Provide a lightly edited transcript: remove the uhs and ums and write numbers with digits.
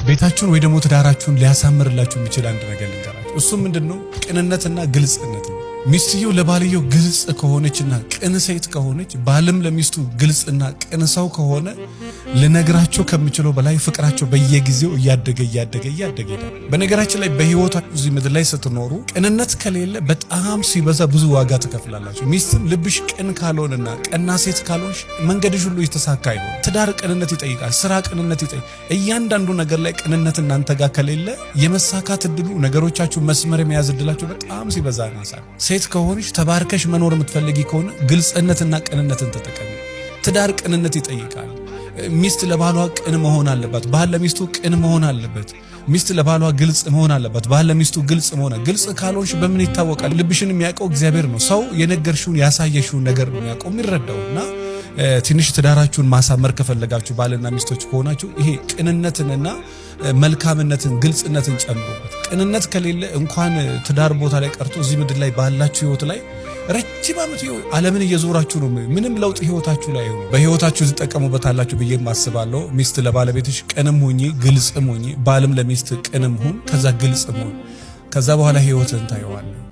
ቤታችሁን ወይ ደግሞ ትዳራችሁን ሊያሳምርላችሁ የሚችል አንድ ነገር ልንገራችሁ። እሱ ምንድነው? ቅንነትና ግልጽነት ነው። ሚስትየው ለባልየው ግልጽ ከሆነችና ቅን ሴት ከሆነች፣ ባልም ለሚስቱ ግልጽና ቅን ሰው ከሆነ ልነግራቸው ከምችለው በላይ ፍቅራቸው በየጊዜው እያደገ ይላል። በነገራችን ላይ በህይወታችሁ እዚህ ምድር ላይ ስትኖሩ ቅንነት ከሌለ በጣም ሲበዛ ብዙ ዋጋ ትከፍላላችሁ። ሚስትም ልብሽ ቅን ካልሆነና ቀና ሴት ካልሆንሽ መንገድሽ ሁሉ የተሳካ አይሆንም። ትዳር ቅንነት ይጠይቃል። ስራ ቅንነት ይጠይቃል። እያንዳንዱ ነገር ላይ ቅንነት እናንተ ጋር ከሌለ የመሳካት እድሉ፣ ነገሮቻችሁ መስመር የመያዝ እድላችሁ በጣም ሲበዛ ያንሳል። ሴት ከሆንሽ ተባርከሽ መኖር የምትፈልጊ ከሆነ ግልጽነትና ቅንነትን ተጠቀሚ። ትዳር ቅንነት ይጠይቃል። ሚስት ለባሏ ቅን መሆን አለባት። ባል ለሚስቱ ቅን መሆን አለበት። ሚስት ለባሏ ግልጽ መሆን አለባት። ባል ለሚስቱ ግልጽ መሆን። ግልጽ ካልሆንሽ በምን ይታወቃል? ልብሽን የሚያውቀው እግዚአብሔር ነው። ሰው የነገርሽውን ያሳየሽውን ነገር ነው የሚያውቀው የሚረዳውና ትንሽ ትዳራችሁን ማሳመር ከፈለጋችሁ ባልና ሚስቶች ከሆናችሁ ይሄ ቅንነትንና መልካምነትን ግልጽነትን ጨምሩበት። ቅንነት ከሌለ እንኳን ትዳር ቦታ ላይ ቀርቶ እዚህ ምድር ላይ ባላችሁ ህይወት ላይ ረጅም ዓመት ዓለምን እየዞራችሁ ነው። ምንም ለውጥ ህይወታችሁ ላይ ነው። በህይወታችሁ ትጠቀሙበታላችሁ ብዬ ማስባለሁ። ሚስት ለባለቤትሽ ቅንም ሁኚ፣ ግልጽም ሁኚ። ባልም ለሚስት ቅንም ሁን፣ ከዛ ግልጽም ሁን። ከዛ በኋላ ህይወትን ታየዋለህ።